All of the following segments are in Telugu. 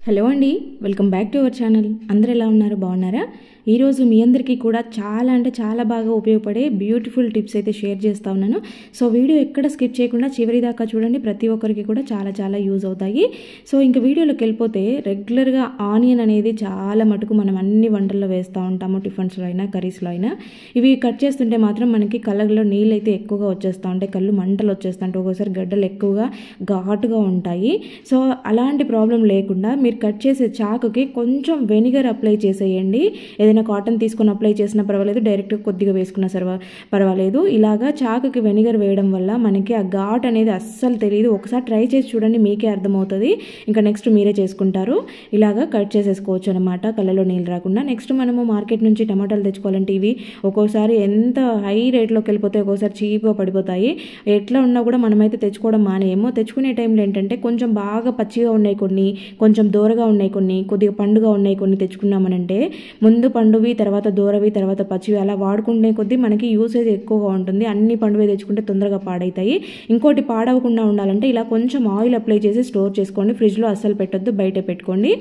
హలో అండి, welcome back to our channel. అందరూ ఎలా ఉన్నారు? బాగున్నారా? ఈరోజు మీ అందరికీ కూడా చాలా అంటే చాలా బాగా ఉపయోగపడే బ్యూటిఫుల్ టిప్స్ అయితే షేర్ చేస్తూ ఉన్నాను. సో వీడియో ఎక్కడ స్కిప్ చేయకుండా చివరి దాకా చూడండి. ప్రతి ఒక్కరికి కూడా చాలా చాలా యూజ్ అవుతాయి. సో ఇంకా వీడియోలోకి వెళ్ళిపోతే, రెగ్యులర్గా ఆనియన్ అనేది చాలా మటుకు మనం అన్ని వంటల్లో వేస్తూ ఉంటాము, టిఫిన్స్లో అయినా కర్రీస్లో అయినా. ఇవి కట్ చేస్తుంటే మాత్రం మనకి కళ్ళలో నీళ్ళు అయితే ఎక్కువగా వచ్చేస్తూ ఉంటాయి, కళ్ళు మంటలు వచ్చేస్తుంటాయి, ఒక్కోసారి గడ్డలు ఎక్కువగా ఘాటుగా ఉంటాయి. సో అలాంటి ప్రాబ్లం లేకుండా మీరు కట్ చేసే చాకుకి కొంచెం వెనిగర్ అప్లై చేసేయండి. ఏదైనా కాటన్ తీసుకొని అప్లై చేసినా పర్వాలేదు, డైరెక్ట్గా కొద్దిగా వేసుకున్నా పర్వాలేదు. ఇలాగా చాకుకి వెనిగర్ వేయడం వల్ల మనకి ఆ ఘాట్ అనేది అస్సలు తెలియదు. ఒకసారి ట్రై చేసి చూడండి, మీకే అర్థమవుతుంది. ఇంకా నెక్స్ట్ మీరే చేసుకుంటారు. ఇలాగా కట్ చేసేసుకోవచ్చు అనమాట, కళ్ళలో నీళ్ళు రాకుండా. నెక్స్ట్ మనము మార్కెట్ నుంచి టమాటాలు తెచ్చుకోవాలంటే ఇవి ఒక్కోసారి ఎంత హై రేట్లోకి వెళ్ళిపోతాయి, ఒక్కోసారి చీప్గా పడిపోతాయి. ఎట్లా ఉన్నా కూడా మనమైతే తెచ్చుకోవడం మానేమో. తెచ్చుకునే టైంలో ఏంటంటే కొంచెం బాగా పచ్చిగా ఉన్నాయి కొన్ని, కొంచెం దూరగా ఉన్నాయి కొన్ని, కొద్దిగా పండుగా ఉన్నాయి కొన్ని తెచ్చుకున్నామనంటే, ముందు పండువి తర్వాత దూరవి తర్వాత పచ్చివి అలా వాడుకునే కొద్దీ మనకి యూసేజ్ ఎక్కువగా ఉంటుంది. అన్ని పండువి తెచ్చుకుంటే తొందరగా పాడవుతాయి. ఇంకోటి పాడవకుండా ఉండాలంటే ఇలా కొంచెం ఆయిల్ అప్లై చేసి స్టోర్ చేసుకోండి. ఫ్రిడ్జ్లో అస్సలు పెట్టొద్దు, బయటే పెట్టుకోండి.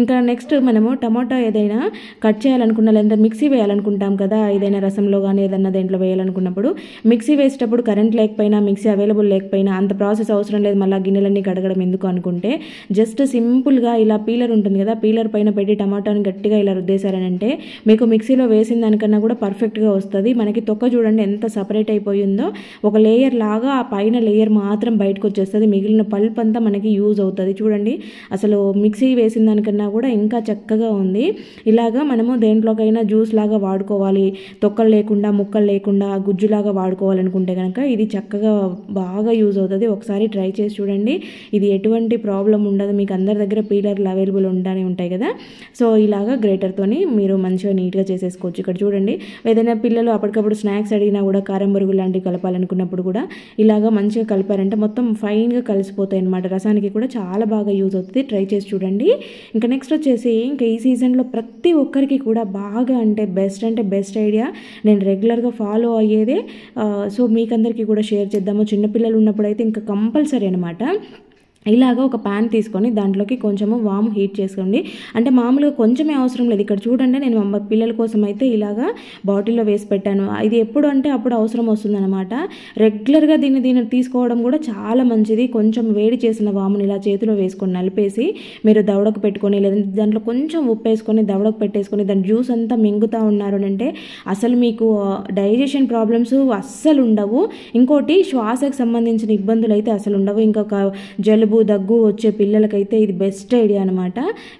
ఇంకా నెక్స్ట్ మనము టమాటా ఏదైనా కట్ చేయాలనుకున్నా, లేదా మిక్సీ వేయాలనుకుంటాం కదా, ఏదైనా రసంలో కానీ ఏదైనా దేంట్లో వేయాలనుకున్నప్పుడు, మిక్సీ వేసేటప్పుడు కరెంట్ లేకపోయినా, మిక్సీ అవైలబుల్ లేకపోయినా అంత ప్రాసెస్ అవసరం లేదు, మళ్ళీ గిన్నెలన్నీ కడగడం ఎందుకు అనుకుంటే, జస్ట్ సింపుల్గా ఇలా పీలర్ ఉంటుంది కదా, పీలర్ పైన పెట్టి టమాటాని గట్టిగా ఇలా రుద్దేశారనంటే మీకు మిక్సీలో వేసిన దానికన్నా కూడా పర్ఫెక్ట్గా వస్తుంది. మనకి తొక్క చూడండి ఎంత సపరేట్ అయిపోయిందో, ఒక లేయర్ లాగా ఆ పైన లేయర్ మాత్రం బయటకు వచ్చేస్తుంది, మిగిలిన పల్ప్ అంతా మనకి యూజ్ అవుతుంది. చూడండి, అసలు మిక్సీ వేసిన దానికన్నా కూడా ఇంకా చక్కగా ఉంది. ఇలాగా మనము దేంట్లోకైనా జ్యూస్ లాగా వాడుకోవాలి, తొక్కలు లేకుండా ముక్కలు లేకుండా గుజ్జులాగా వాడుకోవాలనుకుంటే కనుక ఇది చక్కగా బాగా యూజ్ అవుతుంది. ఒకసారి ట్రై చేసి చూడండి, ఇది ఎటువంటి ప్రాబ్లం ఉండదు. మీకు అందరి దగ్గర పీలర్లు అవైలబుల్ ఉంటాయి కదా. సో ఇలాగా గ్రేటర్తోని మీరు మంచిగా నీట్గా చేసేసుకోవచ్చు. ఇక్కడ చూడండి, ఏదైనా పిల్లలు అప్పటికప్పుడు స్నాక్స్ అడిగినా కూడా కారం బొరుగు లాంటివి కలపాలనుకున్నప్పుడు కూడా ఇలాగా మంచిగా కలిపారంటే మొత్తం ఫైన్గా కలిసిపోతాయి అన్నమాట. రసానికి కూడా చాలా బాగా యూజ్ అవుతుంది. ట్రై చేసి చూడండి. ఇంకా నెక్స్ట్ వచ్చేసి, ఇంకా ఈ సీజన్లో ప్రతి ఒక్కరికి కూడా బాగా అంటే బెస్ట్ ఐడియా, నేను రెగ్యులర్గా ఫాలో అయ్యేదే. సో మీకందరికీ కూడా షేర్ చేద్దాము. చిన్నపిల్లలు ఉన్నప్పుడు అయితే ఇంకా కంపల్సరీ అనమాట. ఇలాగ ఒక ప్యాన్ తీసుకొని దాంట్లోకి కొంచెము వాము హీట్ చేసుకోండి. అంటే మామూలుగా కొంచెమే అవసరం లేదు. ఇక్కడ చూడండి, నేను మా పిల్లల కోసం అయితే ఇలాగా బాటిల్లో వేసి పెట్టాను. ఇది ఎప్పుడు అంటే అప్పుడు అవసరం వస్తుందన్నమాట. రెగ్యులర్గా దీన్ని తీసుకోవడం కూడా చాలా మంచిది. కొంచెం వేడి చేసిన వాముని ఇలా చేతిలో వేసుకొని నలిపేసి మీరు దవడకు పెట్టుకొని, లేదంటే దాంట్లో కొంచెం ఉప్పు వేసుకొని దవడకు పెట్టేసుకొని దాని జ్యూస్ అంతా మింగుతూ ఉన్నారు అంటే అసలు మీకు డైజెషన్ ప్రాబ్లమ్స్ అస్సలు ఉండవు. ఇంకోటి శ్వాసకు సంబంధించిన ఇబ్బందులు అయితే అసలు ఉండవు. ఇంకొక జలుబు దగ్గు వచ్చే పిల్లలకైతే ఇది బెస్ట్ ఐడియా అనమాట.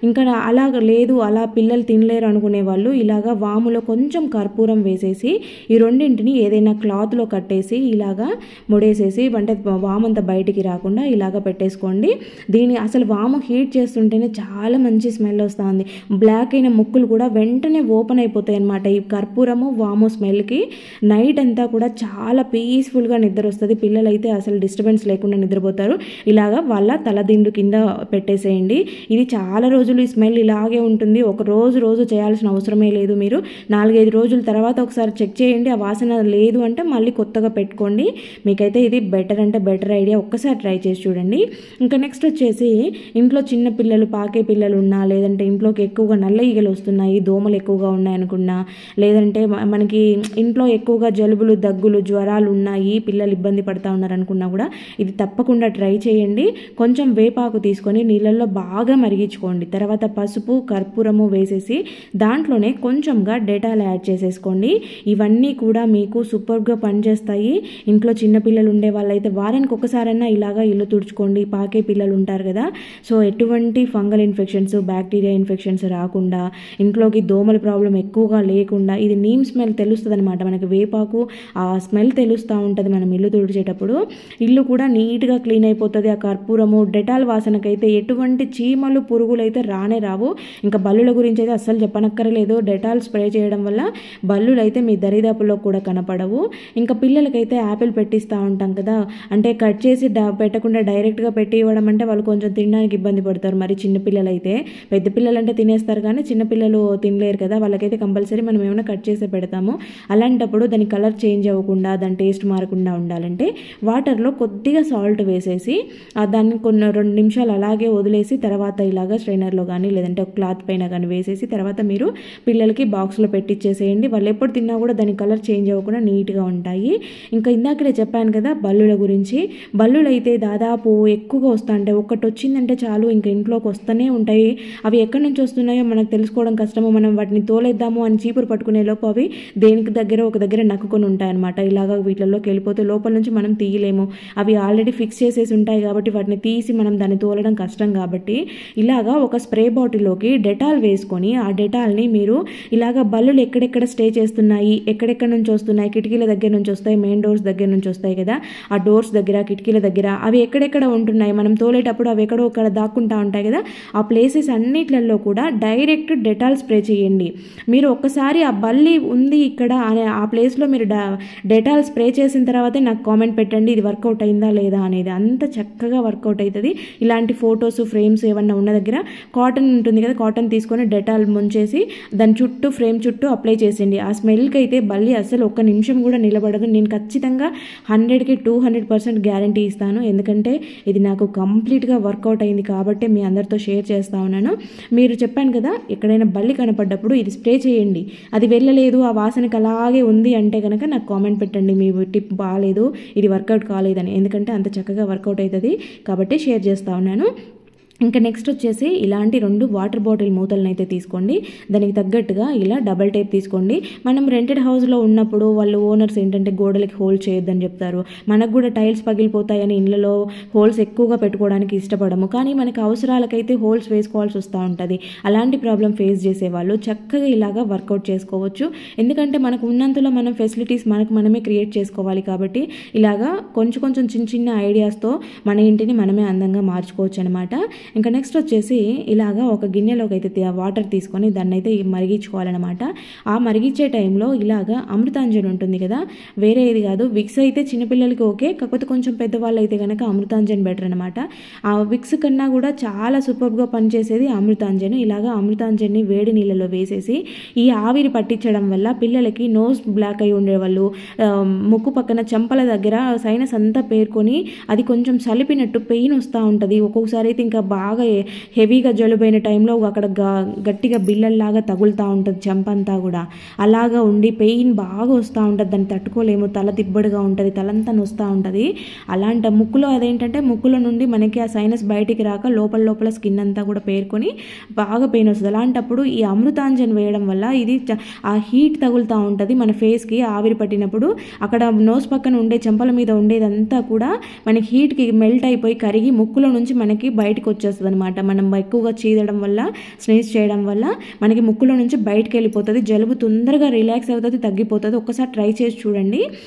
ఇంకా అలాగ లేదు, అలా పిల్లలు తినలేరు అనుకునే వాళ్ళు ఇలాగా వాములో కొంచెం కర్పూరం వేసేసి ఈ రెండింటిని ఏదైనా క్లాత్లో కట్టేసి ఇలాగా ముడేసేసి, అంటే వామంతా బయటికి రాకుండా ఇలాగ పెట్టేసుకోండి. దీన్ని అసలు వాము హీట్ చేస్తుంటేనే చాలా మంచి స్మెల్ వస్తుంది. బ్లాక్ అయిన ముక్కులు కూడా వెంటనే ఓపెన్ అయిపోతాయి అనమాట ఈ కర్పూరము వాము స్మెల్కి. నైట్ అంతా కూడా చాలా పీస్ఫుల్గా నిద్ర వస్తుంది. పిల్లలైతే అసలు డిస్టర్బెన్స్ లేకుండా నిద్రపోతారు. ఇలాగా వాళ్ళ తలదిండు కింద పెట్టేసేయండి. ఇది చాలా రోజులు ఈ స్మెల్ ఇలాగే ఉంటుంది. ఒక రోజు చేయాల్సిన అవసరమే లేదు. మీరు 4-5 రోజుల తర్వాత ఒకసారి చెక్ చేయండి, ఆ వాసన లేదు అంటే మళ్ళీ కొత్తగా పెట్టుకోండి. మీకైతే ఇది బెటర్ ఐడియా. ఒక్కసారి ట్రై చేసి చూడండి. ఇంకా నెక్స్ట్ వచ్చేసి, ఇంట్లో చిన్న పిల్లలు పాకే పిల్లలు ఉన్నా, లేదంటే ఇంట్లోకి ఎక్కువగా నల్ల ఈగలు వస్తున్నాయి, దోమలు ఎక్కువగా ఉన్నాయనుకున్నా, లేదంటే మనకి ఇంట్లో ఎక్కువగా జలుబులు దగ్గులు జ్వరాలు ఉన్నాయి, పిల్లలు ఇబ్బంది పడుతూ ఉన్నారనుకున్నా కూడా ఇది తప్పకుండా ట్రై చేయండి. కొంచెం వేపాకు తీసుకొని నీళ్ళల్లో బాగా మరిగించుకోండి. తర్వాత పసుపు కర్పూరము వేసేసి దాంట్లోనే కొంచెంగా డెటాల్ యాడ్ చేసేసుకోండి. ఇవన్నీ కూడా మీకు సూపర్గా పనిచేస్తాయి. ఇంట్లో చిన్నపిల్లలు ఉండే వాళ్ళైతే వారానికి ఒకసారైనా ఇలాగా ఇల్లు తుడుచుకోండి. పాకే పిల్లలు ఉంటారు కదా, సో ఎటువంటి ఫంగల్ ఇన్ఫెక్షన్స్, బ్యాక్టీరియా ఇన్ఫెక్షన్స్ రాకుండా, ఇంట్లోకి దోమల ప్రాబ్లం ఎక్కువగా లేకుండా, ఇది నీమ్ స్మెల్ తెలుస్తుంది అనమాట మనకి. వేపాకు ఆ స్మెల్ తెలుస్తూ ఉంటుంది మనం ఇల్లు తుడిచేటప్పుడు. ఇల్లు కూడా నీట్గా క్లీన్ అయిపోతుంది. ఆ కర్పూరము డెటాల్ వాసనకైతే ఎటువంటి చీమలు పురుగులు అయితే రానే రావు. ఇంకా బల్లుల గురించి అయితే అస్సలు చెప్పనక్కర్లేదు. డెటాల్ స్ప్రే చేయడం వల్ల బల్లులు అయితే మీ దరిదాపుల్లో కూడా కనపడవు. ఇంకా పిల్లలకైతే యాపిల్ పెట్టిస్తూ ఉంటాం కదా, అంటే కట్ చేసి పెట్టకుండా డైరెక్ట్గా పెట్టి ఇవ్వడం అంటే వాళ్ళు కొంచెం తినడానికి ఇబ్బంది పడతారు. మరి చిన్నపిల్లలు అయితే, పెద్ద పిల్లలు అంటే తినేస్తారు కానీ చిన్నపిల్లలు తినలేరు కదా, వాళ్ళకైతే కంపల్సరీ మనం ఏమైనా కట్ చేసి పెడతాము. అలాంటప్పుడు దాని కలర్ చేంజ్ అవ్వకుండా, దాని టేస్ట్ మారకుండా ఉండాలంటే వాటర్లో కొద్దిగా సాల్ట్ వేసేసి దాన్ని దాన్ని కొన్ని 2 నిమిషాలు అలాగే వదిలేసి తర్వాత ఇలాగా స్ట్రైనర్లో కానీ లేదంటే ఒక క్లాత్ పైన కానీ వేసేసి తర్వాత మీరు పిల్లలకి బాక్స్లో పెట్టిచ్చేసేయండి. వాళ్ళు ఎప్పుడు తిన్నా కూడా దాని కలర్ చేంజ్ అవ్వకుండా నీట్గా ఉంటాయి. ఇంకా ఇందాకనే చెప్పాను కదా బల్లుల గురించి. బల్లులు అయితే దాదాపు ఎక్కువగా వస్తూ ఉంటాయి. ఒకటి వచ్చిందంటే చాలు ఇంకా ఇంట్లోకి వస్తూనే ఉంటాయి. అవి ఎక్కడి నుంచి వస్తున్నాయో మనకు తెలుసుకోవడం కష్టము. మనం వాటిని తోలేద్దాము అని చీపురు పట్టుకునే లోపు అవి దేనికి దగ్గర ఒక దగ్గర నక్కుకొని ఉంటాయన్నమాట. ఇలాగా వీటిల్లోకి వెళ్ళిపోతే లోపల నుంచి మనం తీయలేము. అవి ఆల్రెడీ ఫిక్స్ చేసేసి ఉంటాయి కాబట్టి వాటిని తీసి మనం దాన్ని తోలడం కష్టం. కాబట్టి ఇలాగా ఒక స్ప్రే బాటిల్లోకి డెటాల్ వేసుకొని ఆ డెటాల్ని మీరు ఇలాగా బల్లులు ఎక్కడెక్కడ స్టే చేస్తున్నాయి, ఎక్కడెక్కడ నుంచి వస్తున్నాయి, కిటికీల దగ్గర నుంచి వస్తాయి, మెయిన్ డోర్స్ దగ్గర నుంచి వస్తాయి కదా, ఆ డోర్స్ దగ్గర కిటికీల దగ్గర అవి ఎక్కడెక్కడ ఉంటున్నాయి, మనం తోలేటప్పుడు అవి ఎక్కడో ఒక దాక్కుంటా ఉంటాయి కదా, ఆ ప్లేసెస్ అన్నిట్లలో కూడా డైరెక్ట్ డెటాల్ స్ప్రే చేయండి. మీరు ఒక్కసారి ఆ బల్లి ఉంది ఇక్కడ అనే ఆ ప్లేస్లో మీరు డెటాల్ స్ప్రే చేసిన తర్వాతే నాకు కామెంట్ పెట్టండి ఇది వర్కౌట్ అయిందా లేదా అనేది. అంత చక్కగా వర్కౌట్ అవుతుంది. ఇలాంటి ఫొటోస్ ఫ్రేమ్స్ ఏమన్నా ఉన్న దగ్గర కాటన్ ఉంటుంది కదా, కాటన్ తీసుకొని డెటాల్ ముంచేసి దాని చుట్టూ ఫ్రేమ్ చుట్టూ అప్లై చేసేయండి. ఆ స్మెల్కి అయితే బల్లి అసలు ఒక్క నిమిషం కూడా నిలబడదు. నేను ఖచ్చితంగా 100కి 200% గ్యారంటీ ఇస్తాను. ఎందుకంటే ఇది నాకు కంప్లీట్గా వర్కౌట్ అయింది కాబట్టి మీ అందరితో షేర్ చేస్తా ఉన్నాను. మీరు చెప్పాను కదా ఎక్కడైనా బల్లి కనపడ్డప్పుడు ఇది స్ప్రే చేయండి. అది వెళ్ళలేదు, ఆ వాసనకి అలాగే ఉంది అంటే కనుక నాకు కామెంట్ పెట్టండి మీ టిప్ బాగాలేదు, ఇది వర్కౌట్ కాలేదని. ఎందుకంటే అంత చక్కగా వర్కౌట్ అవుతుంది కాబట్టి షేర్ చేస్తా ఉన్నాను. ఇంకా నెక్స్ట్ వచ్చేసి ఇలాంటి 2 వాటర్ బాటిల్ మూతలను అయితే తీసుకోండి. దానికి తగ్గట్టుగా ఇలా డబల్ టేప్ తీసుకోండి. మనం రెంటెడ్ హౌస్లో ఉన్నప్పుడు వాళ్ళు ఓనర్స్ ఏంటంటే గోడలకి హోల్ చేయొద్దని చెప్తారు. మనకు కూడా టైల్స్ పగిలిపోతాయని ఇళ్ళలో హోల్స్ ఎక్కువగా పెట్టుకోవడానికి ఇష్టపడము. కానీ మనకి అవసరాలకైతే హోల్స్ వేసుకోవాల్సి వస్తూ ఉంటుంది. అలాంటి ప్రాబ్లం ఫేస్ చేసేవాళ్ళు చక్కగా ఇలాగా వర్కౌట్ చేసుకోవచ్చు. ఎందుకంటే మనకు ఉన్నంతలో మనం ఫెసిలిటీస్ మనమే క్రియేట్ చేసుకోవాలి. కాబట్టి ఇలాగా కొంచెం చిన్న ఐడియాస్తో మన ఇంటిని మనమే అందంగా మార్చుకోవచ్చు అనమాట. ఇంకా నెక్స్ట్ వచ్చేసి ఇలాగా ఒక గిన్నెలోకి అయితే వాటర్ తీసుకొని దాన్ని అయితే మరిగించుకోవాలన్నమాట. ఆ మరిగించే టైంలో ఇలాగా అమృతాంజన్ ఉంటుంది కదా, వేరే ఏది కాదు, విక్స్ అయితే చిన్నపిల్లలకి ఓకే, కాకపోతే కొంచెం పెద్దవాళ్ళు అయితే కనుక అమృతాంజన్ బెటర్ అనమాట. ఆ విక్స్ కన్నా కూడా చాలా సూపర్గా పనిచేసేది అమృతాంజన్. ఇలాగా అమృతాంజన్ని వేడి నీళ్ళలో వేసేసి ఈ ఆవిరి పట్టించడం వల్ల పిల్లలకి నోస్ బ్లాక్ అయి ఉండేవాళ్ళు, ముక్కు పక్కన చెంపల దగ్గర సైనస్ అంతా పేర్కొని అది కొంచెం సలిపినట్టు పెయిన్ వస్తూ ఉంటుంది. ఒక్కొక్కసారి అయితే ఇంకా బాగా హెవీగా జలుబైన టైంలో అక్కడ గట్టిగా బిల్లల్లాగా తగులుతూ ఉంటుంది చెంపంతా కూడా. అలాగా ఉండి పెయిన్ బాగా వస్తూ ఉంటుంది, దాన్ని తట్టుకోలేము, తల దిబ్బడిగా ఉంటుంది, తలంతా వస్తూ ఉంటుంది. అలాంటి ముక్కులో అదేంటంటే ముక్కులో నుండి మనకి ఆ సైనస్ బయటికి రాక లోపల స్కిన్ అంతా కూడా పేర్కొని బాగా పెయిన్ వస్తుంది. అలాంటప్పుడు ఈ అమృతాంజన్ వేయడం వల్ల ఇది ఆ హీట్ తగులుతూ ఉంటుంది మన ఫేస్కి. ఆవిరి పట్టినప్పుడు అక్కడ నోస్ పక్కన ఉండే చెంపల మీద ఉండేదంతా కూడా మనకి హీట్కి మెల్ట్ అయిపోయి కరిగి ముక్కులో నుంచి మనకి బయటకు వచ్చేస్తుంది అనమాట. మనం ఎక్కువగా చీదడం వల్ల స్నీజ్ చేయడం వల్ల మనకి ముక్కులో నుంచి బయటకు వెళ్ళిపోతుంది. జలుబు తొందరగా రిలాక్స్ అవుతుంది, తగ్గిపోతుంది. ఒక్కసారి ట్రై చేసి చూడండి.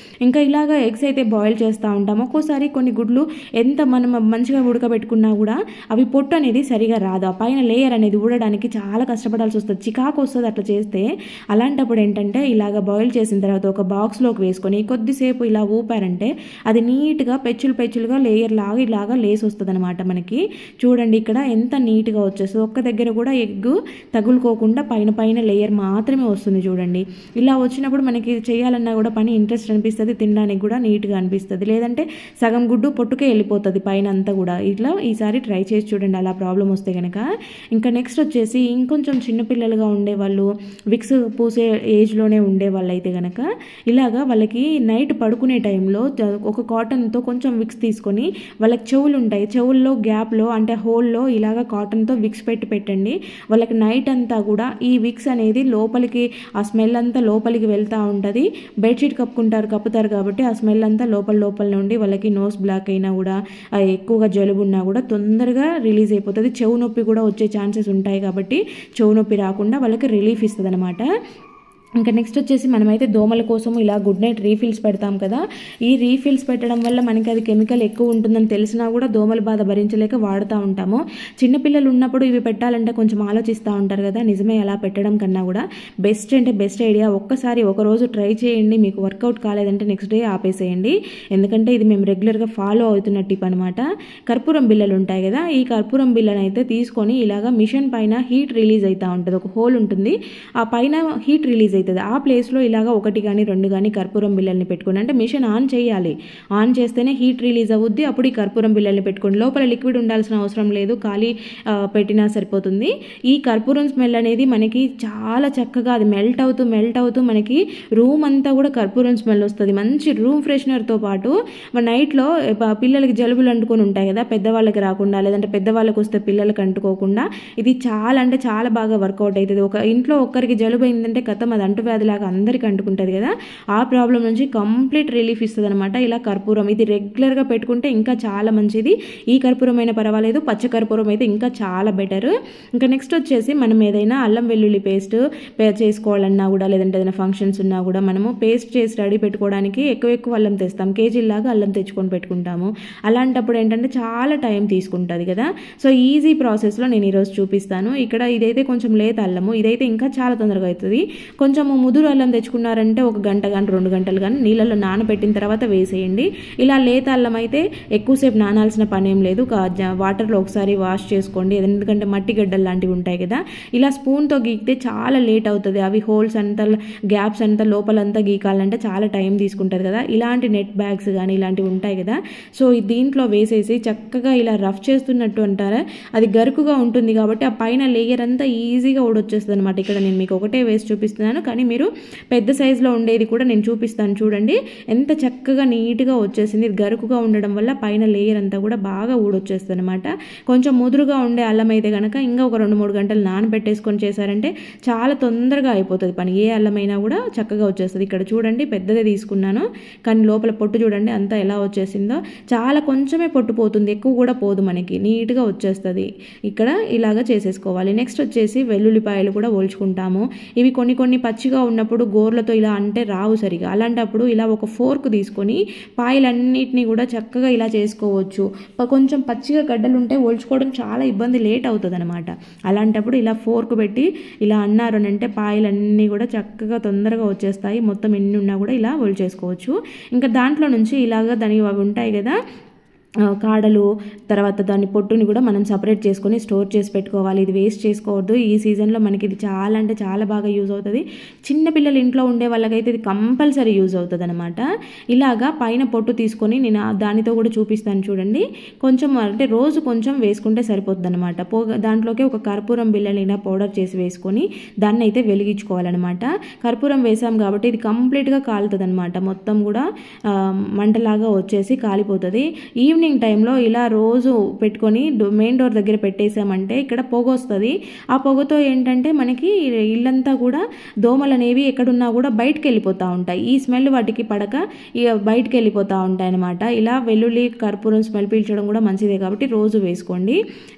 ఇంకా ఇలాగా ఎగ్స్ అయితే బాయిల్ చేస్తూ ఉంటాం. ఒక్కోసారి కొన్ని గుడ్లు ఎంత మనం మంచిగా ఉడకబెట్టుకున్నా కూడా అవి పొట్టు అనేది సరిగా రాదు. ఆ పైన లేయర్ అనేది ఊడడానికి చాలా కష్టపడాల్సి వస్తుంది, చికాకు వస్తుంది అట్లా చేస్తే. అలాంటప్పుడు ఏంటంటే ఇలాగ బాయిల్ చేసిన తర్వాత ఒక బాక్స్లోకి వేసుకొని కొద్దిసేపు ఇలా ఊపారంటే అది నీట్గా పెచ్చులుగా లేయర్ లాగా ఇలాగా లేసి వస్తుంది అనమాట. మనకి చూడండి ఇక్కడ ఎంత నీట్గా వచ్చేస్తుంది. ఒక్క దగ్గర కూడా ఎగ్ తగులుకోకుండా పైన లేయర్ మాత్రమే వస్తుంది చూడండి. ఇలా వచ్చినప్పుడు మనకి చేయాలన్నా కూడా పని ఇంట్రెస్ట్ అనిపిస్తుంది, తినడానికి కూడా నీట్గా అనిపిస్తుంది. లేదంటే సగం గుడ్డు పొట్టుకే వెళ్ళిపోతుంది పైన అంతా కూడా. ఇట్లా ఈసారి ట్రై చేసి చూడండి అలా ప్రాబ్లం వస్తే కనుక. ఇంకా నెక్స్ట్ వచ్చేసి ఇంకొంచెం చిన్నపిల్లలుగా ఉండేవాళ్ళు, విక్స్ పూసే ఏజ్లోనే ఉండేవాళ్ళు అయితే కనుక ఇలాగా వాళ్ళకి నైట్ పడుకునే టైంలో ఒక కాటన్తో కొంచెం విక్స్ తీసుకొని వాళ్ళకి చెవులు ఉంటాయి, చెవుల్లో గ్యాప్లో అంటే హోల్లో ఇలాగ కాటన్తో విక్స్ పెట్టండి. వాళ్ళకి నైట్ అంతా కూడా ఈ విక్స్ అనేది లోపలికి ఆ స్మెల్ అంతా లోపలికి వెళ్తూ ఉంటుంది. బెడ్షీట్ కప్పుతారు కాబట్టి ఆ స్మెల్ అంతా లోపల నుండి వాళ్ళకి నోస్ బ్లాక్ అయినా కూడా ఎక్కువగా జలుబు ఉన్నా కూడా తొందరగా రిలీజ్ అయిపోతుంది. చెవు నొప్పి కూడా వచ్చే ఛాన్సెస్ ఉంటాయి కాబట్టి చెవు నొప్పి రాకుండా వాళ్ళకి రిలీఫ్ ఇస్తుంది అనమాట. ఇంకా నెక్స్ట్ వచ్చేసి మనమైతే దోమల కోసం ఇలా గుడ్ నైట్ రీఫిల్స్ పెడతాం కదా. ఈ రీఫిల్స్ పెట్టడం వల్ల మనకి అది కెమికల్ ఎక్కువ ఉంటుందని తెలిసినా కూడా దోమల బాధ భరించలేక వాడుతూ ఉంటాము. చిన్నపిల్లలు ఉన్నప్పుడు ఇవి పెట్టాలంటే కొంచెం ఆలోచిస్తూ ఉంటారు కదా. నిజమే, అలా పెట్టడం కన్నా కూడా బెస్ట్ ఐడియా. ఒక్కసారి ఒకరోజు ట్రై చేయండి, మీకు వర్కౌట్ కాలేదంటే నెక్స్ట్ డే ఆపేసేయండి. ఎందుకంటే ఇది మేము రెగ్యులర్గా ఫాలో అవుతున్న టిప్ అనమాట. కర్పూరం బిళ్ళలు ఉంటాయి కదా, ఈ కర్పూరం బిళ్ళను అయితే తీసుకొని ఇలాగా మిషన్ పైన హీట్ రిలీజ్ అవుతూ ఉంటుంది. ఒక హోల్ ఉంటుంది, ఆ పైన హీట్ రిలీజ్ అవుతుంది. ఆ ప్లేస్లో ఇలాగ 1 కానీ 2 కానీ కర్పూరం బిళ్ళల్ని పెట్టుకోండి. అంటే మిషన్ ఆన్ చేయాలి, ఆన్ చేస్తేనే హీట్ రిలీజ్ అవుద్ది. అప్పుడు ఈ కర్పూరం బిళ్ళల్ని పెట్టుకోండి. లోపల లిక్విడ్ ఉండాల్సిన అవసరం లేదు, ఖాళీ పెట్టినా సరిపోతుంది. ఈ కర్పూరం స్మెల్ అనేది మనకి చాలా చక్కగా అది మెల్ట్ అవుతూ మనకి రూమ్ అంతా కూడా కర్పూరం స్మెల్ వస్తుంది. మంచి రూమ్ ఫ్రెషనర్తో పాటు నైట్లో పిల్లలకి జలుబులు అంటుకొని ఉంటాయి కదా, పెద్దవాళ్ళకి రాకుండా, లేదంటే పెద్దవాళ్ళకి వస్తే పిల్లలకి అంటుకోకుండా ఇది చాలా అంటే చాలా బాగా వర్కౌట్ అవుతుంది. ఒక ఇంట్లో ఒక్కరికి జలుబు అయిందంటే కథం అది అంటువ్యాధిలాగా అందరికి అంటుకుంటుంది కదా, ఆ ప్రాబ్లం నుంచి కంప్లీట్ రిలీఫ్ ఇస్తుంది అనమాట ఇలా కర్పూరం. ఇది రెగ్యులర్గా పెట్టుకుంటే ఇంకా చాలా మంచిది. ఈ కర్పూరం అయినా పర్వాలేదు, పచ్చ కర్పూరం అయితే ఇంకా చాలా బెటర్. ఇంకా నెక్స్ట్ వచ్చేసి మనం ఏదైనా అల్లం వెల్లుల్లి పేస్ట్ చేసుకోవాలన్నా కూడా, లేదంటే ఏదైనా ఫంక్షన్స్ ఉన్నా కూడా మనము పేస్ట్ చేసి రెడీ పెట్టుకోవడానికి ఎక్కువ అల్లం తెస్తాం, కేజీలాగా అల్లం తెచ్చుకొని పెట్టుకుంటాము. అలాంటప్పుడు ఏంటంటే చాలా టైం తీసుకుంటుంది కదా. సో ఈజీ ప్రాసెస్లో నేను ఈరోజు చూపిస్తాను. ఇక్కడ ఇదైతే కొంచెం లేత అల్లము, ఇదైతే ఇంకా చాలా తొందరగా అవుతుంది. కొంచెం ముదురు అల్లం తెచ్చుకున్నారంటే 1 గంట కానీ 2 గంటలు కానీ నీళ్ళలో నానబెట్టిన తర్వాత వేసేయండి. ఇలా లేత అల్లం అయితే ఎక్కువసేపు నానాల్సిన పని ఏం లేదు, వాటర్లో ఒకసారి వాష్ చేసుకోండి. ఎందుకంటే మట్టి గడ్డలు లాంటివి ఉంటాయి కదా, ఇలా స్పూన్తో గీకితే చాలా లేట్ అవుతుంది. అవి హోల్స్ అంతా గ్యాప్స్ అంతా లోపలంతా గీకాలంటే చాలా టైం తీసుకుంటుంది కదా. ఇలాంటి నెట్ బ్యాగ్స్ కానీ ఇలాంటివి ఉంటాయి కదా, సో దీంట్లో వేసేసి చక్కగా ఇలా రఫ్ చేస్తున్నట్టు అంటారా, అది గరుకుగా ఉంటుంది కాబట్టి ఆ పైన లేయర్ అంతా ఈజీగా ఊడొచ్చేస్తుంది అనమాట. ఇక్కడ నేను మీకు ఒకటే వేసి చూపిస్తున్నాను, కానీ మీరు పెద్ద సైజులో ఉండేది కూడా నేను చూపిస్తాను. చూడండి ఎంత చక్కగా నీట్గా వచ్చేసింది. ఇది గరుకుగా ఉండడం వల్ల పైన లేయర్ అంతా కూడా బాగా ఊడొచ్చేస్తుంది అనమాట. కొంచెం ముదురుగా ఉండే అల్లం అయితే కనుక ఇంకా ఒక 2-3 గంటలు నానబెట్టేసుకొని చేశారంటే చాలా తొందరగా అయిపోతుంది పని. ఏ అల్లమైనా కూడా చక్కగా వచ్చేస్తుంది. ఇక్కడ చూడండి పెద్దదే తీసుకున్నాను, కానీ లోపల పొట్టు చూడండి అంతా ఎలా వచ్చేసిందో. చాలా కొంచెమే పొట్టు పోతుంది, ఎక్కువ కూడా పోదు, మనకి నీట్గా వచ్చేస్తుంది. ఇక్కడ ఇలాగా చేసేసుకోవాలి. నెక్స్ట్ వచ్చేసి వెల్లుల్లిపాయలు కూడా ఒలుచుకుంటాము. ఇవి కొన్ని పచ్చిగా ఉన్నప్పుడు గోర్లతో ఇలా అంటే రావు సరిగా, అలాంటప్పుడు ఇలా ఒక ఫోర్క్ తీసుకొని పాయలన్నిటినీ కూడా చక్కగా ఇలా చేసుకోవచ్చు. కొంచెం పచ్చిగా గడ్డలు ఉంటే ఒలుచుకోవడం చాలా ఇబ్బంది, లేట్ అవుతుంది అనమాట. అలాంటప్పుడు ఇలా ఫోర్క్ పెట్టి ఇలా అన్నారు అని అంటే పాయలన్నీ కూడా చక్కగా తొందరగా వచ్చేస్తాయి. మొత్తం ఎన్ని ఉన్నా కూడా ఇలా ఒలిచేసుకోవచ్చు. ఇంకా దాంట్లో నుంచి ఇలాగా దానికి అవి ఉంటాయి కదా కాడలు, తర్వాత దాని పొట్టుని కూడా మనం సపరేట్ చేసుకొని స్టోర్ చేసి పెట్టుకోవాలి. ఇది వేస్ట్ చేసుకోవద్దు. ఈ సీజన్లో మనకి ఇది చాలా అంటే చాలా బాగా యూజ్ అవుతుంది. చిన్నపిల్లలు ఇంట్లో ఉండే వాళ్ళకైతే ఇది కంపల్సరీ యూజ్ అవుతుంది అనమాట. ఇలాగా పైన పొట్టు తీసుకొని నేను దానితో కూడా చూపిస్తాను చూడండి. కొంచెం అంటే రోజు కొంచెం వేసుకుంటే సరిపోతుంది అనమాట. దాంట్లోకి ఒక కర్పూరం బిళ్ళని ఇలా పౌడర్ చేసి వేసుకొని దాన్ని అయితే వెలిగించుకోవాలన్నమాట. కర్పూరం వేసాం కాబట్టి ఇది కంప్లీట్గా కాలుతుంది అనమాట. మొత్తం కూడా మంటలాగా వచ్చేసి కాలిపోతుంది. ఈవినింగ్ టైంలో ఇలా రోజు పెట్టుకొని మెయిన్ డోర్ దగ్గర పెట్టేసామంటే ఇక్కడ పొగ వస్తుంది. ఆ పొగతో ఏంటంటే మనకి ఇల్లంతా కూడా దోమలు అనేవి ఎక్కడున్నా కూడా బయటకు వెళ్ళిపోతూ ఉంటాయి. ఈ స్మెల్ వాటికి పడక బయటకు వెళ్ళిపోతూ ఉంటాయి అనమాట. ఇలా వెల్లుల్లి కర్పూరం స్మెల్ పీల్చడం కూడా మంచిదే కాబట్టి రోజు వేసుకోండి.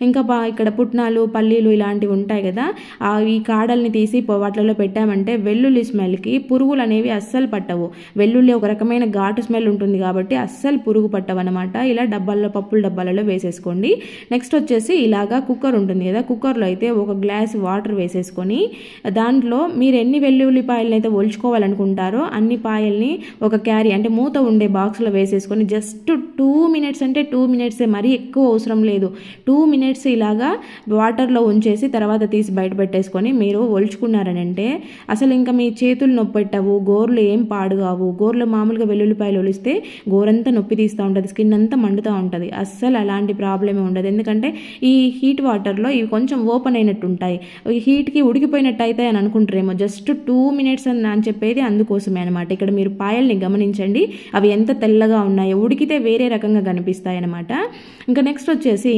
ఇంకా ఇక్కడ పుట్నాలు పల్లీలు ఇలాంటివి ఉంటాయి కదా, ఈ కాడల్ని తీసి వాటిలో పెట్టామంటే వెల్లుల్లి స్మెల్కి పురుగులు అనేవి అస్సలు పట్టవు. వెల్లుల్లి ఒక రకమైన ఘాటు స్మెల్ ఉంటుంది కాబట్టి అస్సలు పురుగు పట్టవు అనమాట. ఇలా డబ్బాల్లో పప్పుల డబ్బాలలో వేసేసుకోండి. నెక్స్ట్ వచ్చేసి ఇలాగా కుక్కర్ ఉంటుంది కదా, కుక్కర్లో అయితే 1 గ్లాస్ వాటర్ వేసేసుకొని దాంట్లో మీరు ఎన్ని వెల్లుల్లిపాయలను అయితే ఒలుచుకోవాలనుకుంటారో అన్ని పాయల్ని ఒక క్యారీ అంటే మూత ఉండే బాక్స్లో వేసేసుకొని జస్ట్ 2 మినిట్స్ అంటే 2 మినిట్సే, మరీ ఎక్కువ అవసరం లేదు. 2 మినిట్స్ ఇలాగా వాటర్లో ఉంచేసి తర్వాత తీసి బయట పెట్టేసుకొని మీరు ఒలుచుకున్నారనంటే అసలు ఇంకా మీ చేతులు నొప్పి పెట్టవు, గోర్లు ఏం పాడు కావు. గోర్లు మామూలుగా వెల్లుల్లిపాయలు ఒలిస్తే గోరంతా నొప్పి తీస్తూ ఉంటుంది, స్కిన్ అంతా మండుతూ ఉంటుంది. అస్సలు అలాంటి ప్రాబ్లమే ఉండదు. ఎందుకంటే ఈ హీట్ వాటర్లో ఇవి కొంచెం ఓపెన్ అయినట్టు ఉంటాయి, హీట్కి ఉడికిపోయినట్టు అయితే అని అనుకుంటారేమో. జస్ట్ 2 మినిట్స్ అని చెప్పేది అందుకోసమే అనమాట. ఇక్కడ మీరు పాయల్ని గమనించండి, అవి ఎంత తెల్లగా ఉన్నాయో, ఉడికితే వేరే రకంగా కనిపిస్తాయి అనమాట. ఇంకా నెక్స్ట్ వచ్చేసి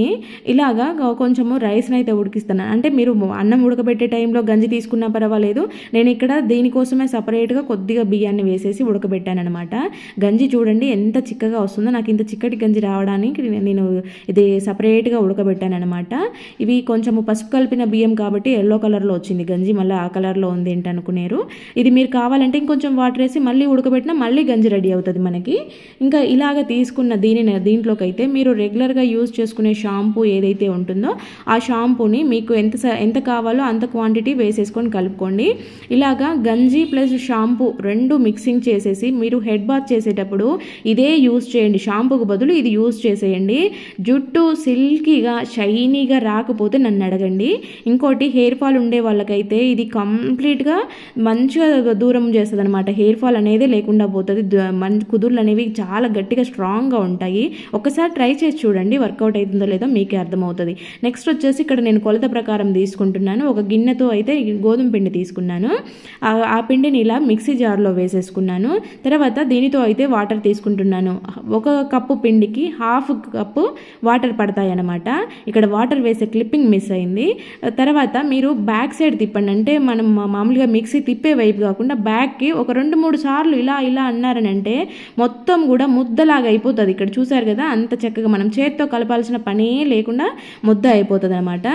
ఇలాగా కొంచెము రైస్ని అయితే ఉడికిస్తున్నాను. అంటే మీరు అన్నం ఉడకబెట్టే టైంలో గంజి తీసుకున్నా పర్వాలేదు, నేను ఇక్కడ దీనికోసమే సపరేట్గా కొద్దిగా బియ్యాన్ని వేసేసి ఉడకబెట్టాను అనమాట. గంజి చూడండి ఎంత చిక్కగా వస్తుందో. నాకు ఇంత చిక్కటి గంజి రావడానికి నేను ఇది సపరేట్గా ఉడకబెట్టాను అనమాట. ఇవి కొంచెము పసుపు కలిపిన బియ్యం కాబట్టి ఎల్లో కలర్లో వచ్చింది గంజి, మళ్ళీ ఆ కలర్లో ఉంది ఏంటి అనుకునేరు. ఇది మీరు కావాలంటే ఇంకొంచెం వాటర్ వేసి మళ్ళీ ఉడకబెట్టినా మళ్ళీ గంజి రెడీ అవుతుంది మనకి. ఇంకా ఇలాగ తీసుకున్న దీంట్లోకి అయితే మీరు రెగ్యులర్గా యూజ్ చేసుకునే షాంపూ ఏదైతే ఉంటుందో ఆ షాంపూని మీకు ఎంత కావాలో అంత క్వాంటిటీ వేసేసుకొని కలుపుకోండి. ఇలాగా గంజి ప్లస్ షాంపూ 2 మిక్సింగ్ చేసేసి మీరు హెడ్ బాత్ చేసేటప్పుడు ఇదే యూజ్ చేయండి. షాంపూకు బదులు ఇది యూజ్ యూజ్ చేసేయండి. జుట్టు సిల్కీగా షైనీగా రాకపోతే నన్ను అడగండి. ఇంకోటి హెయిర్ ఫాల్ ఉండే వాళ్ళకైతే ఇది కంప్లీట్గా మంచిగా దూరం చేస్తుంది అనమాట. హెయిర్ ఫాల్ అనేది లేకుండా పోతుంది. కుదుర్లు అనేవి చాలా గట్టిగా స్ట్రాంగ్గా ఉంటాయి. ఒకసారి ట్రై చేసి చూడండి, వర్కౌట్ అవుతుందో లేదో మీకే అర్థమవుతుంది. నెక్స్ట్ వచ్చేసి ఇక్కడ నేను కొలత ప్రకారం తీసుకుంటున్నాను. ఒక గిన్నెతో అయితే గోధుమ పిండి తీసుకున్నాను. ఆ పిండిని ఇలా మిక్సీ జార్లో వేసేసుకున్నాను. తర్వాత దీనితో అయితే వాటర్ తీసుకుంటున్నాను. 1 కప్పు పిండికి 1/2 కప్పు వాటర్ పడతాయి అన్నమాట. ఇక్కడ వాటర్ వేసే క్లిప్పింగ్ మిస్ అయింది. తర్వాత మీరు బ్యాక్ సైడ్ తిప్పండి. అంటే మనం మామూలుగా మిక్సీ తిప్పే వైపు కాకుండా బ్యాక్కి ఒక 2-3 సార్లు ఇలా ఇలా అన్నారని అంటే మొత్తం కూడా ముద్దలాగా అయిపోతుంది. ఇక్కడ చూసారు కదా, అంత చక్కగా మనం చేతితో కలపాల్సిన పనే లేకుండా ముద్ద అయిపోతుంది అనమాట.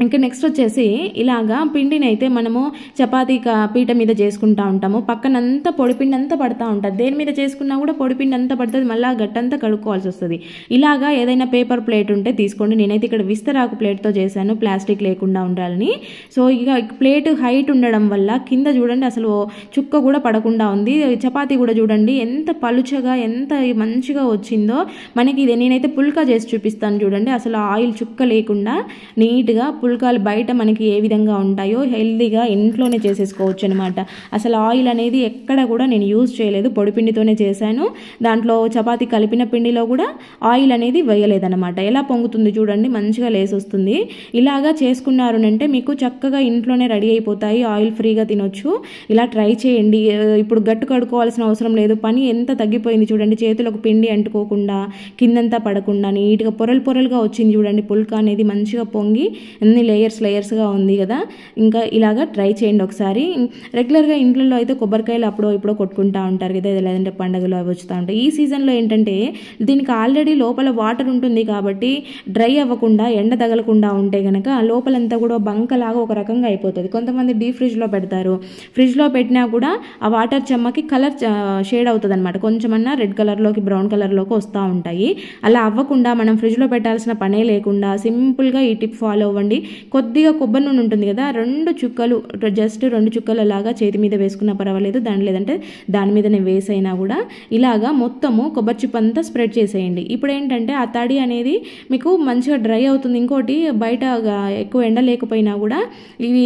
ఇంకా నెక్స్ట్ వచ్చేసి ఇలాగా పిండిని అయితే మనము చపాతీ పీట మీద చేసుకుంటూ ఉంటాము. పక్కనంతా పొడిపిండి అంతా పడుతూ ఉంటుంది. దేని మీద చేసుకున్నా కూడా పొడిపిండి అంతా పడుతుంది. మళ్ళీ గట్టంతా కడుక్కోవాల్సి వస్తుంది. ఇలాగా ఏదైనా పేపర్ ప్లేట్ ఉంటే తీసుకోండి. నేనైతే ఇక్కడ విస్తరాకు ప్లేట్తో చేశాను, ప్లాస్టిక్ లేకుండా ఉండాలని. సో ఇక ప్లేట్ హైట్ ఉండడం వల్ల కింద చూడండి అసలు చుక్క కూడా పడకుండా ఉంది. చపాతీ కూడా చూడండి ఎంత పలుచగా ఎంత మంచిగా వచ్చిందో మనకి. ఇది నేనైతే పుల్కా చేసి చూపిస్తాను చూడండి. అసలు ఆయిల్ చుక్క లేకుండా నీట్గా పుల్కాలు బయట మనకి ఏ విధంగా ఉంటాయో హెల్దీగా ఇంట్లోనే చేసేసుకోవచ్చు అనమాట. అసలు ఆయిల్ అనేది ఎక్కడ కూడా నేను యూజ్ చేయలేదు, పొడిపిండితోనే చేశాను. దాంట్లో చపాతీ కలిపిన పిండిలో కూడా ఆయిల్ అనేది వేయలేదన్నమాట. ఎలా పొంగుతుంది చూడండి, మంచిగా లేసి వస్తుంది. ఇలాగా చేసుకున్నారు అంటే మీకు చక్కగా ఇంట్లోనే రెడీ అయిపోతాయి. ఆయిల్ ఫ్రీగా తినొచ్చు. ఇలా ట్రై చేయండి. ఇప్పుడు గట్టు కడుక్కోవాల్సిన అవసరం లేదు. పని ఎంత తగ్గిపోయింది చూడండి. చేతులకు పిండి అంటుకోకుండా కిందంతా పడకుండా నీట్గా పొరలు పొరలుగా వచ్చింది చూడండి. పుల్కా అనేది మంచిగా పొంగి అన్ని లేయర్స్గా ఉంది కదా. ఇంకా ఇలాగా ట్రై చేయండి ఒకసారి. రెగ్యులర్గా ఇంట్లో అయితే కొబ్బరికాయలు అప్పుడో ఇప్పుడో కొట్టుకుంటూ ఉంటారు కదా, లేదంటే పండుగలు అవి వచ్చుతూ ఉంటాయి. ఈ సీజన్లో ఏంటంటే దీనికి ఆల్రెడీ లోపల వాటర్ ఉంటుంది కాబట్టి డ్రై అవ్వకుండా ఎండ తగలకుండా ఉంటే కనుక లోపలంతా కూడా బంకలాగా ఒక రకంగా అయిపోతుంది. కొంతమంది డీప్ ఫ్రిడ్జ్లో పెడతారు. ఫ్రిడ్జ్లో పెట్టినా కూడా ఆ వాటర్ చెమ్మకి కలర్ షేడ్ అవుతుంది అనమాట. కొంచెమన్నా రెడ్ కలర్లోకి బ్రౌన్ కలర్లోకి వస్తూ ఉంటాయి. అలా అవ్వకుండా మనం ఫ్రిడ్జ్లో పెట్టాల్సిన పనే లేకుండా సింపుల్గా ఈ టిప్ ఫాలో అవ్వండి. కొద్దిగా కొబ్బరి నూనె ఉంటుంది కదా, 2 చుక్కలు జస్ట్ 2 చుక్కలు లాగా చేతి మీద వేసుకున్నా పర్వాలేదు, లేదంటే దాని మీదనే వేసైనా కూడా ఇలాగా మొత్తము కొబ్బరి చిప్ అంతా స్ప్రెడ్ చేసేయండి. ఇప్పుడు ఏంటంటే ఆ తడి అనేది మీకు మంచిగా డ్రై అవుతుంది. ఇంకోటి బయట ఎక్కువ ఎండ లేకపోయినా కూడా ఇవి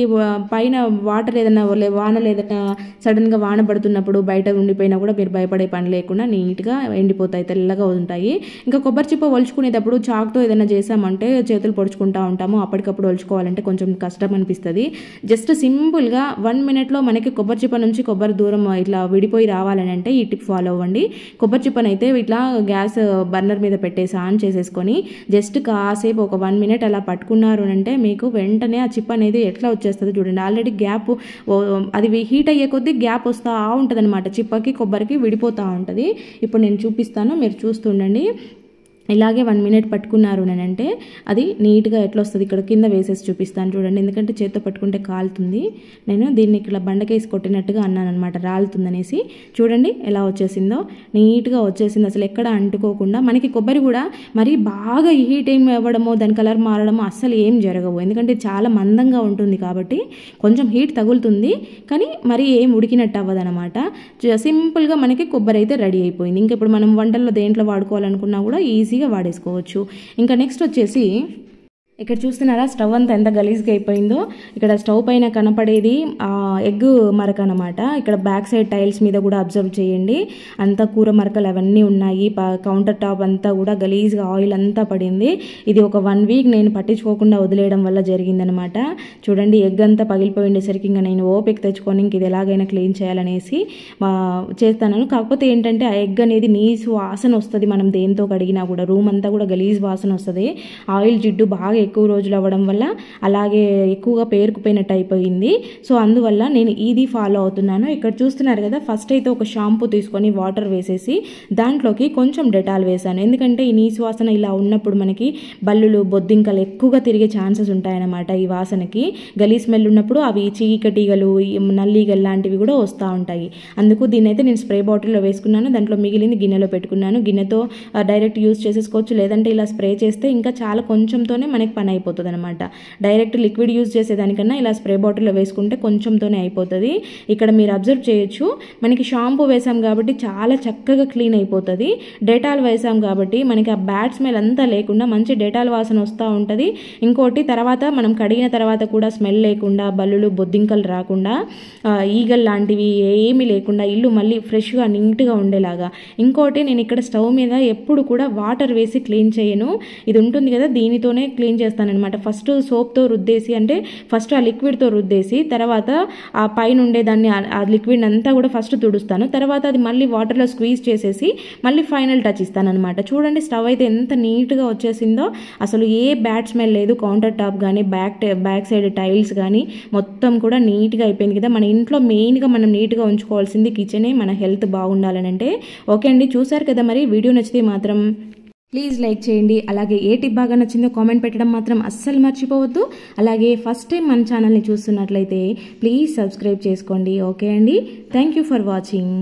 పైన వాటర్ ఏదైనా వాన లేదన్నా సడన్గా వాన పడుతున్నప్పుడు బయట ఉండిపోయినా కూడా మీరు భయపడే పని లేకుండా నీట్గా ఎండిపోతాయి, తెల్లగా ఉంటాయి. ఇంకా కొబ్బరి చిప్ప ఒలుచుకునేటప్పుడు చాక్తో ఏదైనా చేసామంటే చేతులు పొడుచుకుంటూ ఉంటాము. అప్పటికప్పుడు ఒలుచుకోవాలంటే కొంచెం కష్టం అనిపిస్తుంది. జస్ట్ సింపుల్గా 1 మినిట్లో మనకి కొబ్బరి చిప్ప నుంచి కొబ్బరి దూరం ఇట్లా విడిపోయి రావాలని అంటే ఈ టిప్ ఫాలో అవ్వండి. కొబ్బరి చిప్పనైతే ఇట్లా గ్యాస్ బర్నర్ మీద పెట్టేసి ఆన్ చేసేసుకొని జస్ట్ కాసేపు ఒక 1 మినిట్ అలా పట్టుకున్నారు అంటే మీకు వెంటనే ఆ చిప్ అనేది ఎట్లా వచ్చేస్తుంది చూడండి. ఆల్రెడీ గ్యాప్ అది హీట్ అయ్యే కొద్దీ గ్యాప్ వస్తూ ఉంటుంది అనమాట. చిప్పకి కొబ్బరికి విడిపోతూ ఉంటుంది. ఇప్పుడు నేను చూపిస్తాను, మీరు చూస్తుండండి. ఇలాగే 1 మినిట్ పట్టుకున్నారు అంటే అది నీట్గా ఎట్లా వస్తుంది. ఇక్కడ కింద వేసేసి చూపిస్తాను చూడండి. ఎందుకంటే చేత్తో పట్టుకుంటే కాలుతుంది. నేను దీన్ని ఇక్కడ బండకేసి కొట్టినట్టుగా అన్నాను అనమాట, రాలుతుంది అనేసి. చూడండి ఎలా వచ్చేసిందో, నీట్గా వచ్చేసింది. అసలు ఎక్కడ అంటుకోకుండా మనకి కొబ్బరి కూడా మరి బాగా హీట్ ఏం అవ్వడమో దాని కలర్ మారడమో అస్సలు ఏం జరగవు. ఎందుకంటే చాలా మందంగా ఉంటుంది కాబట్టి కొంచెం హీట్ తగులుతుంది, కానీ మరి ఏం ఉడికినట్టు అవ్వదనమాట. సింపుల్గా మనకి కొబ్బరి అయితే రెడీ అయిపోయింది. ఇంకా ఇప్పుడు మనం వంటల్లో దేంట్లో వాడుకోవాలనుకున్నా కూడా ఈజీగా వాడేసుకోవచ్చు. ఇంకా నెక్స్ట్ వచ్చేసి ఇక్కడ చూస్తున్నారా స్టవ్ అంతా ఎంత గలీజ్గా అయిపోయిందో. ఇక్కడ స్టవ్ పైన కనపడేది ఎగ్ మరక అనమాట. ఇక్కడ బ్యాక్ సైడ్ టైల్స్ మీద కూడా అబ్జర్వ్ చేయండి, అంతా కూర మరకలు అవన్నీ ఉన్నాయి. కౌంటర్ టాప్ అంతా కూడా గలీజ్గా ఆయిల్ అంతా పడింది. ఇది ఒక 1 వీక్ నేను పట్టించుకోకుండా వదిలేయడం వల్ల జరిగిందనమాట. చూడండి ఎగ్ అంతా పగిలిపోయి ఉండేసరికి ఇంకా నేను ఓపిక తెచ్చుకొని ఇంక ఇది ఎలాగైనా క్లీన్ చేయాలనేసి చేస్తాను. కాకపోతే ఏంటంటే ఆ ఎగ్ అనేది నీసు వాసన వస్తుంది. మనం దేంతో కడిగినా కూడా రూమ్ అంతా కూడా గలీజ్ వాసన వస్తుంది. ఆయిల్ జిడ్డు బాగా ఎక్కువ రోజులు అవ్వడం వల్ల అలాగే ఎక్కువగా పేరుకుపోయినట్టు అయిపోయింది. సో అందువల్ల నేను ఇది ఫాలో అవుతున్నాను. ఇక్కడ చూస్తున్నారు కదా, ఫస్ట్ అయితే ఒక షాంపూ తీసుకొని వాటర్ వేసేసి దాంట్లోకి కొంచెం డెటాల్ వేసాను. ఎందుకంటే ఈ నీసు వాసన ఇలా ఉన్నప్పుడు మనకి బల్లులు బొద్దింకలు ఎక్కువగా తిరిగే ఛాన్సెస్ ఉంటాయన్నమాట. ఈ వాసనకి గలీ స్మెల్ ఉన్నప్పుడు అవి చీకటీగలు నల్లీగలు లాంటివి కూడా వస్తూ ఉంటాయి. అందుకు దీన్ని అయితే నేను స్ప్రే బాటిల్లో వేసుకున్నాను. దాంట్లో మిగిలింది గిన్నెలో పెట్టుకున్నాను. గిన్నెతో డైరెక్ట్ యూజ్ చేసేసుకోవచ్చు, లేదంటే ఇలా స్ప్రే చేస్తే ఇంకా చాలా కొంచెంతోనే మనకి పని అయిపోతుంది అనమాట. డైరెక్ట్ లిక్విడ్ యూజ్ చేసేదానికన్నా ఇలా స్ప్రే బాటిల్లో వేసుకుంటే కొంచెంతోనే అయిపోతుంది. ఇక్కడ మీరు అబ్జర్వ్ చేయొచ్చు, మనకి షాంపూ వేసాం కాబట్టి చాలా చక్కగా క్లీన్ అయిపోతుంది. డెటాల్ వేసాం కాబట్టి మనకి ఆ బ్యాడ్ స్మెల్ అంతా లేకుండా మంచి డెటాల్ వాసన వస్తూ ఉంటుంది. ఇంకోటి తర్వాత మనం కడిగిన తర్వాత కూడా స్మెల్ లేకుండా, బల్లులు బొద్దింకలు రాకుండా, ఈగల్ లాంటివి ఏమీ లేకుండా ఇల్లు మళ్ళీ ఫ్రెష్గా నీట్గా ఉండేలాగా. ఇంకోటి నేను ఇక్కడ స్టవ్ మీద ఎప్పుడు కూడా వాటర్ వేసి క్లీన్ చేయను. ఇది ఉంటుంది కదా, దీనితోనే క్లీన్ చేస్తానన్నమాట. ఫస్ట్ సోప్తో రుద్దేసి, అంటే ఫస్ట్ ఆ లిక్విడ్తో రుద్దేసి తర్వాత ఆ పైన ఉండేదాన్ని ఆ లిక్విడ్ అంతా కూడా ఫస్ట్ తుడుస్తాను. తర్వాత అది మళ్ళీ వాటర్లో స్క్వీజ్ చేసేసి మళ్ళీ ఫైనల్ టచ్ ఇస్తానన్నమాట. చూడండి స్టవ్ అయితే ఎంత నీట్గా వచ్చేసిందో, అసలు ఏ బ్యాడ్ స్మెల్ లేదు. కౌంటర్ టాప్ కానీ బ్యాక్ సైడ్ టైల్స్ కానీ మొత్తం కూడా నీట్గా అయిపోయింది కదా. మన ఇంట్లో మెయిన్గా మనం నీట్గా ఉంచుకోవాల్సింది కిచెనే, మన హెల్త్ బాగుండాలని అంటే. ఓకే అండి, చూసారు కదా, మరి వీడియో నచ్చితే మాత్రం ప్లీజ్ లైక్ చేయండి. అలాగే ఏ టిప్ బాగా నచ్చిందో కామెంట్ పెట్టడం మాత్రం అస్సలు మర్చిపోవద్దు. అలాగే ఫస్ట్ టైం మన ఛానల్ని చూస్తున్నట్లయితే ప్లీజ్ సబ్స్క్రైబ్ చేసుకోండి. ఓకే అండి, థ్యాంక్ యూ ఫర్ వాచింగ్.